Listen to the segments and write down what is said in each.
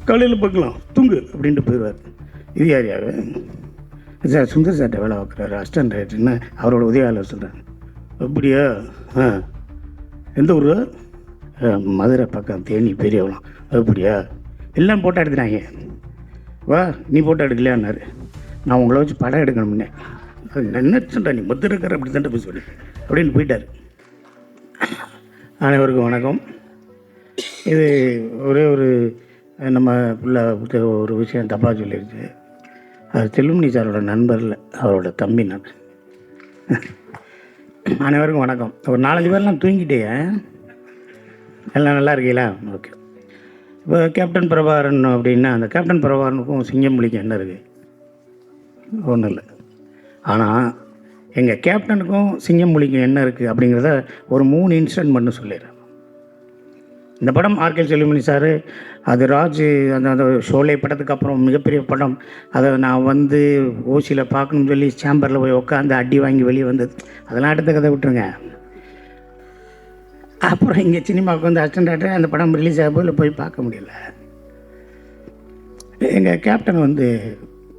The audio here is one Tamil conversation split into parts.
காலையில் பார்க்கலாம் தூங்கு அப்படின்ட்டு போயிடுவார். இது யார் யார் சார்? சுந்தர் சார்கிட்ட வேலை பார்க்குறாரு, அசிஸ்டன்ட் டைரக்டர்னு அவரோட உதவியாளர் சொல்கிறாங்க. அப்படியா? எந்த ஊர்? மதுரை பக்கம், தேனி பெரியவளம். அப்படியா? எல்லாம் ஃபோட்டோ எடுத்துனாங்க. வா, நீ ஃபோட்டோ எடுக்கலையான்னாரு. நான் உங்களை வச்சு படம் எடுக்கணும்னே. என்ன சொல்கிறா நீ மொத்தம் இருக்கிற அப்படி தான் போய் சொல்லி அப்படின்னு போயிட்டார். அனைவருக்கும் வணக்கம். இது ஒரே ஒரு நம்ம பிள்ளை ஒரு விஷயம் தப்பாக சொல்லிடுச்சு. அது செல்லுமணி சாரோட நண்பரில் அவரோட தம்பி நான். அனைவருக்கும் வணக்கம். ஒரு 4-5 பேர்லாம் தூங்கிட்டே எல்லாம் நல்லா இருக்கீங்களா? ஓகே. இப்போ கேப்டன் பிரபாகரன் அப்படின்னா அந்த கேப்டன் பிரபாகரனுக்கும் சிங்கம்புலிக்கும் என்ன இருக்குது? ஒன்றும் இல்லை. ஆனால் எங்கள் கேப்டனுக்கும் சிங்கம்புலிக்கும் என்ன இருக்குது அப்படிங்கிறத ஒரு 3 இன்சிடென்ட் மட்டும் சொல்லிடுறேன். இந்த படம் ஆர்கே செல்லுமணி சார், அது ராஜ் அந்த ஷோலே படத்துக்கு அப்புறம் மிகப்பெரிய படம். அதை நான் வந்து ஓசியில் பார்க்கணும்னு சொல்லி சேம்பரில் போய் உட்காந்து அடி வாங்கி வெளியே வந்தது. அதெல்லாம் அடுத்த கதை விட்டுருங்க. அப்புறம் இங்கே சினிமாவுக்கு வந்து அசிஸ்டன்ட் டைரக்டர் அந்த படம் ரிலீஸ் ஆகப்போ போய் பார்க்க முடியல.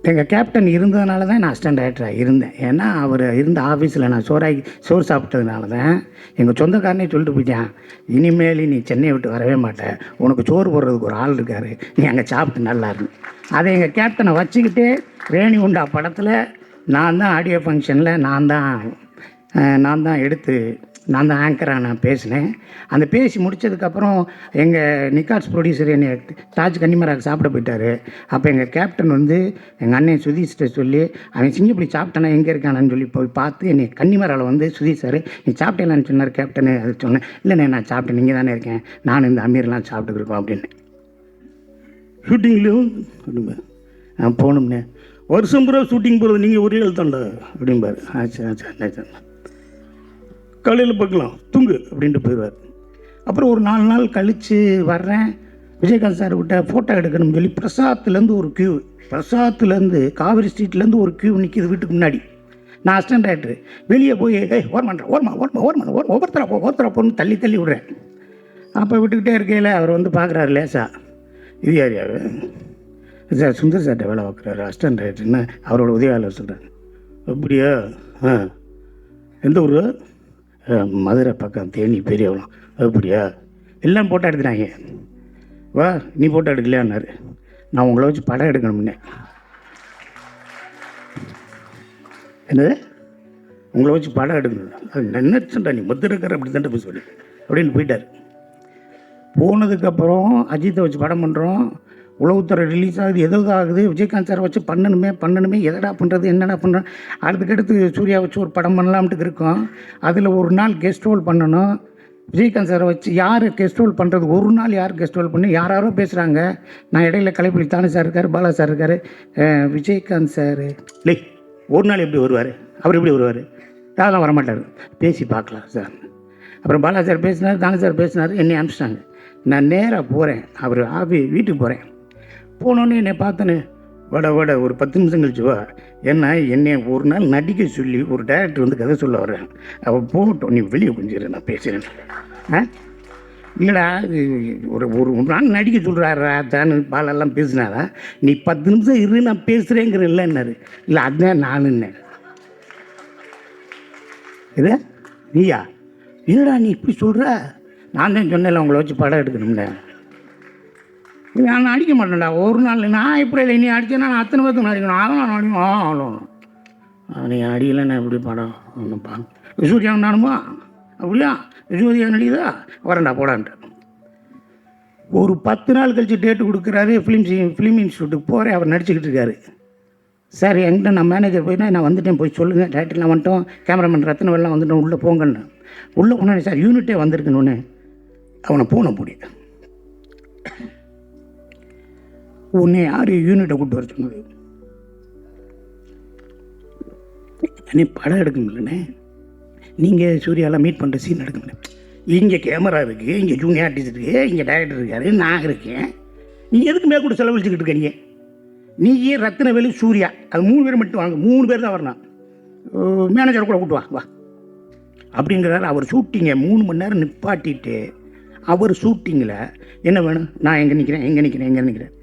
எங்கள் கேப்டன் இருந்ததுனால தான் நான் அசிஸ்டன்ட் டைரக்டராக இருந்தேன். ஏன்னா அவர் இருந்த ஆஃபீஸில் நான் சோறு சாப்பிட்டதுனால தான் எங்கள் சொந்தக்காரனே சொல்லிட்டு போயிட்டான், இனிமேல் நீ சென்னையை விட்டு வரவே மாட்டேன், உனக்கு சோறு போடுறதுக்கு ஒரு ஆள் இருக்கார், நீ அங்கே சாப்பிட்டு நல்லா இருக்கு. அதை எங்கள் கேப்டனை வச்சுக்கிட்டு ரேணி உண்டா படத்தில் நான் தான் ஆடியோ ஃபங்க்ஷனில் நான் தான் எடுத்து நான் தான் ஆங்கராக நான் பேசினேன். அந்த பேசி முடித்ததுக்கப்புறம் எங்கள் நிக்காட்ஸ் ப்ரொடியூசர் என்னை தாஜ் கன்னிமராக சாப்பிட போயிட்டார். அப்போ எங்கள் கேப்டன் வந்து எங்கள் அண்ணன் சுதீஷ்கிட்ட சொல்லி அவன் சிங்கப்பள்ளி சாப்பிட்டானா எங்கே இருக்கானான்னு சொல்லி போய் பார்த்து என்னை கன்னிமராவில் வந்து சுதீஷ் சார் நீ சாப்பிட்டேலான்னு சொன்னார் கேப்டனு. அது சொன்னேன், இல்லைண்ணே நான் சாப்பிட்டேன், நீங்கள் தானே இருக்கேன், நான் இந்த அமீர்லாம் சாப்பிட்டுருக்கோம் அப்படின்னு. ஷூட்டிங்லேயும் நான் போகணும்னே, வருஷம் பூரா ஷூட்டிங் போகிறது நீங்கள் ஒரே எழுத்தாண்டா அப்படிம்பார். ஆச்சு காலையில் பார்க்கலாம் தூங்கு அப்படின்ட்டு போயிடுவார். அப்புறம் ஒரு 4 நாள் கழித்து வர்றேன், விஜயகாந்த் சார் கிட்ட ஃபோட்டோ எடுக்கணும்னு சொல்லி பிரசாத்துலேருந்து ஒரு க்யூ, பிரசாத்துலேருந்து காவேரி ஸ்ட்ரீட்லேருந்து ஒரு க்யூ நிற்கிது வீட்டுக்கு முன்னாடி. நான் அசிஸ்டன்ட் டைரக்டர் வெளியே போய் ஒவ்வொருத்தரா போன்னு தள்ளி விடுறேன். அப்போ விட்டுக்கிட்டே இருக்கையில் அவர் வந்து பார்க்குறாரு லேசா, இது யார் யார் சார்? சுந்தர் சார்கிட்ட வேலை பார்க்குறாரு, அசிஸ்டன்ட் டைரக்டர்னு அவரோட உதவியாளர் சொல்கிறார். அப்படியா? எந்த ஊர்? மதுரை பக்கம், தேனி பெரியவளம். அப்படியா? எல்லாம் ஃபோட்டோ எடுத்துனாங்க. வா, நீ ஃபோட்டோ எடுக்கலையான்னாரு. நான் உங்களை வச்சு படம் எடுக்கணும்னே. என்னது? உங்களை வச்சு படம் எடுக்கணும்? அது என்ன சொல்கிறா நீ மொத்தம் இருக்கிற அப்படி தான் போய் சொல்லி அப்படின்னு போயிட்டார். போனதுக்கப்புறம் அஜித்தை வச்சு படம் பண்ணுறோம், உளவுத்துறை ரிலீஸ் ஆகுது, எதாவது ஆகுது, விஜயகாந்த் சாரை வச்சு பண்ணணுமே எதடா பண்ணுறது, என்னடா பண்ணுறோம். அடுத்துக்கடுத்து சூர்யா வச்சு ஒரு படம் பண்ணலாம்ட்டு இருக்கோம். அதில் ஒரு நாள் கெஸ்ட் ரோல் பண்ணணும். விஜயகாந்த் சாரை வச்சு யார் கெஸ்ட் ரோல் பண்ணுறது, ஒரு நாள் யார் கெஸ்ட் ரோல் பண்ணி யாரோ பேசுகிறாங்க. நான் இடையில கலைப்புலி தானே சார் இருக்கார், பாலா சார் இருக்கார், விஜயகாந்த் சார் இல்லை ஒரு நாள் எப்படி வருவார், அவர் எப்படி வருவார், அதெல்லாம் வரமாட்டார், பேசி பார்க்கலாம் சார். அப்புறம் பாலா சார் பேசினார், தானே சார் பேசினார், என்னை அனுப்பிச்சிட்டாங்க. நான் நேராக போகிறேன், அவர் வீட்டுக்கு போகிறேன். போனோன்னே என்னை பார்த்தேன்னு வட ஒரு 10 நிமிஷம் கழிச்சு வா, ஏன்னா என்னை ஒரு நாள் நடிக்க சொல்லி ஒரு டைரக்டர் வந்து கதை சொல்ல வர்றேன், அவள் போகட்டும் நீ வெளியே கொஞ்சம் நான் பேசுகிறேன். இல்லைடா ஒரு நாள் நடிக்க சொல்கிறாரா தானு பாலெல்லாம் பேசினாரா, நீ 10 நிமிஷம் இரு நான் பேசுகிறேங்கிற இல்லைன்னாரு. இல்லை அதுதான் நானுன்னேன். இது நீயா? இல்லைடா நீ இப்படி சொல்கிற, நான் தான் சொன்னேன்ல உங்களை வச்சு படம் எடுக்கணும்ல. நான் அடிக்க மாட்டேன்டா ஒரு நாள், நான் எப்படி இல்லை, நீ அடித்தேன்னா நான் அத்தனை பேர்த்துக்கு அடிக்கணும், அதெல்லாம் அடிக்கணும். நீ அடிக்கலைன்னா எப்படி படம் ஒன்றுப்பா? சூர்யா நானுமா? அப்படியா? சூர்யா நடிக்குதா? வரேன்டா போடான்ட்டு. ஒரு 10 நாள் கழித்து டேட்டு கொடுக்குறாரு, ஃபிலிம் இன்ஸ்டியூட்டுக்கு போகிறேன். அவர் நடிச்சுக்கிட்டு இருக்காரு. சார் என்கிட்ட நான் மேனேஜர் போயிட்டேன், நான் வந்துட்டேன், போய் சொல்லுங்கள் டேரக்டர்லாம் வந்துட்டோம், கேமராமேன் ரத்தன வெள்ளம் வந்துட்டோம், உள்ளே போங்கன்னு. உள்ளே போனேன், சார் யூனிட்டே வந்திருக்குன்னு அவனை போன முடியும். உன்னை யார் யூனிட்டை கூப்பிட்டு வர சொன்னது? நீ படம் எடுக்க முடியலண்ணே, நீங்கள் சூர்யாலாம் மீட் பண்ணுற சீன் எடுக்க முடியல. இங்கே கேமரா இருக்குது, இங்கே ஜூனியர் ஆர்டிஸ்ட் இருக்குது, இங்கே டைரக்டர் இருக்காரு, நான் இருக்கேன், நீங்கள் எதுக்கு மேலே கூட செலவழிச்சுக்கிட்டு இருக்கீங்க? நீயே ரத்னவேலு சூர்யா, அது 3 பேர் மட்டும் வாங்க, 3 பேர் தான் வரணும், மேனேஜரை கூட கூப்பிட்டு வா அப்படிங்கிறாரு. அவர் ஷூட்டிங்கை 3 மணி நேரம் நிப்பாட்டிட்டு அவர் ஷூட்டிங்கில் என்ன வேணும், நான் எங்கே நிற்கிறேன்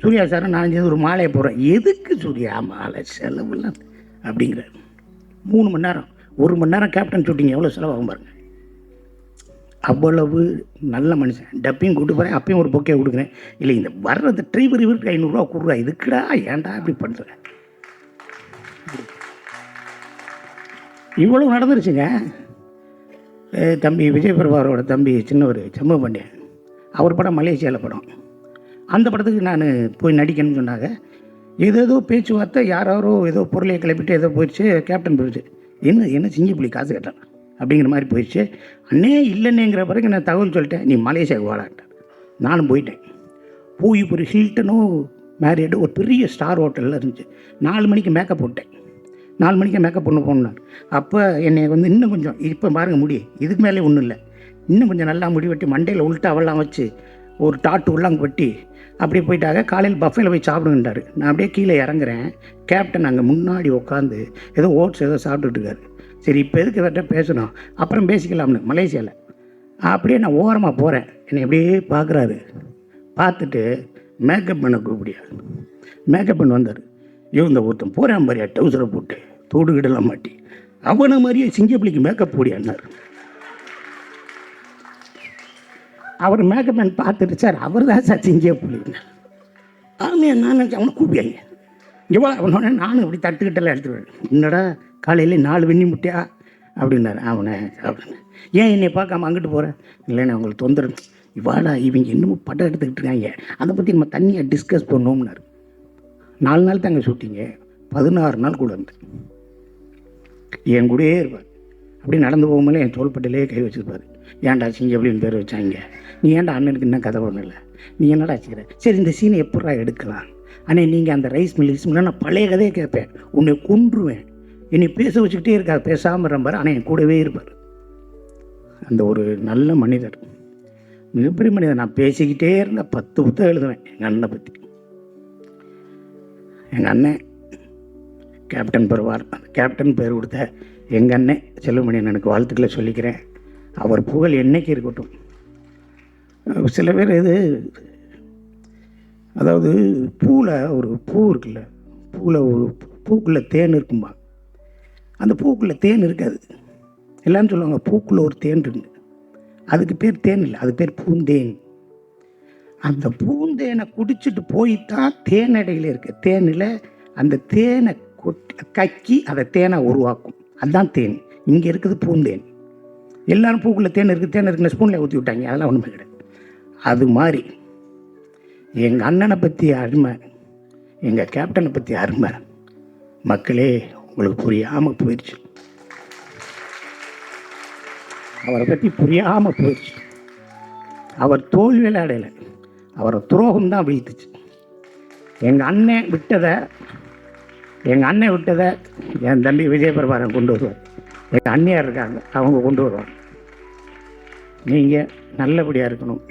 சூர்யா சார் நான் சேர்ந்து ஒரு மாலையை போடுறேன். எதுக்கு சூர்யா மாலை செலவுலாம் அப்படிங்கிறார். 3 மணி நேரம், 1 மணி நேரம் கேப்டன் ஷூட்டிங் எவ்வளோ செலவாகும் பாருங்க. அவ்வளவு நல்ல மனுஷன். டப்பையும் கூப்பிட்டு போகிறேன், அப்பயும் ஒரு பொக்கே கொடுக்குறேன். இல்லை இந்த வர்றது டிரைவர் இவருக்கு 500 ரூபா கொடுக்குறா, இதுக்குடா ஏன்டா இப்படி பண்ணுறேன். இவ்வளவு நடந்துருச்சுங்க. தம்பி விஜய் பிரபாகரோட தம்பி சின்னவர் செம்ம பாண்டியன், அவர் படம் மலேசியாவில் படம். அந்த படத்துக்கு நான் போய் நடிக்கணும்னு சொன்னாங்க. ஏதோ பேச்சுவார்த்தை, யாரோ ஏதோ பொருளையை கிளப்பிட்டு ஏதோ போயிடுச்சு. கேப்டன் போயிடுச்சு. என்ன சிங்கப்புலி காசு கேட்டான் அப்படிங்கிற மாதிரி போயிடுச்சு. அண்ணே இல்லைன்னேங்கிற பிறகு நான் தகவல் சொல்லிட்டேன், நீ மலேசியாவுக்கு வாடான்ட்டேன். நானும் போயிட்டேன். போய் ஒரு ஹில்டனோ மேரியடு ஒரு பெரிய ஸ்டார் ஹோட்டலில் இருந்துச்சு. 4 மணிக்கு மேக்கப் போட்டேன். 4 மணிக்கு மேக்கப் பண்ண போனார். அப்போ என்னை இன்னும் கொஞ்சம், இப்போ பாருங்கள் முடி இதுக்கு மேலே ஒன்றும் இல்லை, இன்னும் கொஞ்சம் நல்லா முடி வெட்டி மண்டையில் உள்ட்டாவெல்லாம் வச்சு ஒரு டாட்டு உள்ளாங்க வெட்டி அப்படியே போயிட்டாங்க. காலையில் பஃபேல போய் சாப்பிடுங்கன்றார். நான் அப்படியே கீழே இறங்குறேன். கேப்டன் அங்கே முன்னாடி உட்காந்து ஏதோ ஓட்ஸ் ஏதோ சாப்பிட்டுட்டு இருக்காரு. சரி இப்போ எதுக்கு வேற பேசணும், அப்புறம் பேசிக்கலாம்னு மலேசியாவில். அப்படியே நான் ஓரமாக போகிறேன். என்னை அப்படியே பார்க்குறாரு. பார்த்துட்டு மேக்கப் பண்ண கூப்பிடியா. மேக்கப் பண்ண வந்தார். இந்த ஒருத்தன் போகிறேன் மாதிரியா டவுசரை போட்டு தோடுகிடலாம் மாட்டி, அவனை மாதிரியே சிங்கப்பிள்ளைக்கு மேக்கப் போடியான்னார். அவர் மேக்கப் மேன் பார்த்துட்டு, சார் அவர் தான் சார் சிங்கப்பிள்ளைங்க. ஆமாம் நான் நினச்சேன் அவனை கூப்பியாங்க எவ்வளோ. அவனோட நானும் இப்படி தட்டுக்கிட்டெல்லாம் எடுத்துருவேன். என்னடா காலையில் 4 வெண்ணி முட்டையா அப்படின்னாரு. அவனை அப்படின்னு, ஏன் என்னை பார்க்காம அங்கிட்டு போகிறேன். இல்லைண்ணே அவங்களுக்கு தொந்தரவு. இவாடா இவங்க இன்னமும் படம் எடுத்துக்கிட்டு இருக்காங்க, அதை பற்றி நம்ம தனியாக டிஸ்கஸ் பண்ணோம்னாரு. 4 நாள் தாங்க ஷூட்டிங்க, 16 நாள் கூட இருந்தேன். என் கூடயே இருப்பார். அப்படி நடந்து போகும்போது என் தோள்பட்டிலே கை வச்சுருப்பார். ஏன்டா சிங்க அப்படின்னு பேர் வச்சாங்க, நீ ஏன்டா அண்ணனுக்கு இன்னும் கதை ஒன்றும் இல்லை, நீ என்னடா வச்சுக்கிற, சரி இந்த சீனை எப்படா எடுக்கலாம். ஆனால் நீங்கள் அந்த ரைஸ் மில் நான் பழைய கதையை கேட்பேன், உன்னை கொன்றுவேன், என்னை பேச வச்சுக்கிட்டே இருக்காது, பேசாமல் இருப்பார். ஆனால் என் கூடவே இருப்பார். அந்த ஒரு நல்ல மனிதர், மிகப்பெரிய மனிதர். நான் பேசிக்கிட்டே இருந்த 10 புத்தகம் எழுதுவேன் எங்கள் அண்ணனை பற்றி. எங்கள் அண்ணன் கேப்டன் பெறுவார். அந்த கேப்டன் பேர் கொடுத்த எங்கள் அண்ணன் செல்வமணியன் எனக்கு வாழ்த்துக்களை சொல்லிக்கிறேன். அவர் புகழ் என்னைக்கு இருக்கட்டும். சில பேர் இது, அதாவது பூவில் ஒரு பூ இருக்குல்ல, பூவில் ஒரு பூக்குள்ளே தேன் இருக்கும்பா. அந்த பூக்குள்ளே தேன் இருக்காது. எல்லாரும் சொல்லுவாங்க பூக்குள்ளே ஒரு தேன் இருக்கு. அதுக்கு பேர் தேன் இல்லை, அது பேர் பூந்தேன். அந்த பூந்தேனை குடிச்சிட்டு போய்த்தான் தேனடையில் இருக்க தேனில் அந்த தேனை கக்கி அதை தேனை உருவாக்கும். அதுதான் தேன். இங்கே இருக்குது பூந்தேன். எல்லோரும் பூக்குள்ளே தேன் இருக்குன்னு ஸ்பூனில் ஊற்றி விட்டாங்க. அதெல்லாம் ஒன்றுமே கிடையாது. அது மாதிரி எங்கள் அண்ணனை பற்றி அருமை, எங்கள் கேப்டனை பற்றி அருமை மக்களே உங்களுக்கு புரியாமல் போயிடுச்சு. அவரை பற்றி புரியாமல் போயிடுச்சு. அவர் தோல்வியில் அடையலை, அவரை துரோகம் தான் வீழ்த்துச்சு. எங்கள் அண்ணன் விட்டதை என் தம்பி விஜய் பிரபாகரன் கொண்டு வருவார். எங்கள் அண்ணியார் இருக்காங்க, அவங்க கொண்டு வருவாங்க. நீங்கள் நல்லபடியாக இருக்கணும்.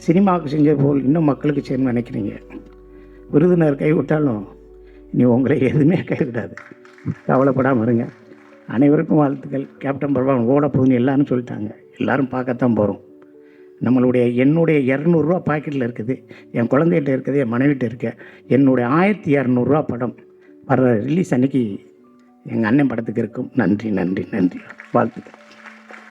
சினிமாவுக்கு செஞ்ச போல் இன்னும் மக்களுக்கு செய்யணும்னு நினைக்கிறீங்க. விருதுநர் கைவிட்டாலும் நீ உங்களை எதுவுமே கைவிடாது, கவலைப்படாமல் இருங்க. அனைவருக்கும் வாழ்த்துக்கள். கேப்டன் பிரபாகரன் ஓட போகுதுன்னு எல்லாரும் சொல்லிட்டாங்க. எல்லோரும் பார்க்கத்தான் போகிறோம். என்னுடைய 200 ரூபா பாக்கெட்டில் இருக்குது, என் குழந்தைகிட்ட இருக்குது, என் மனைவிட்ட இருக்க. என்னுடைய 1200 ரூபா படம் வர்ற ரிலீஸ் அன்னைக்கு எங்கள் அண்ணன் படத்துக்கு இருக்கும். நன்றி நன்றி நன்றி, வாழ்த்துக்கள்.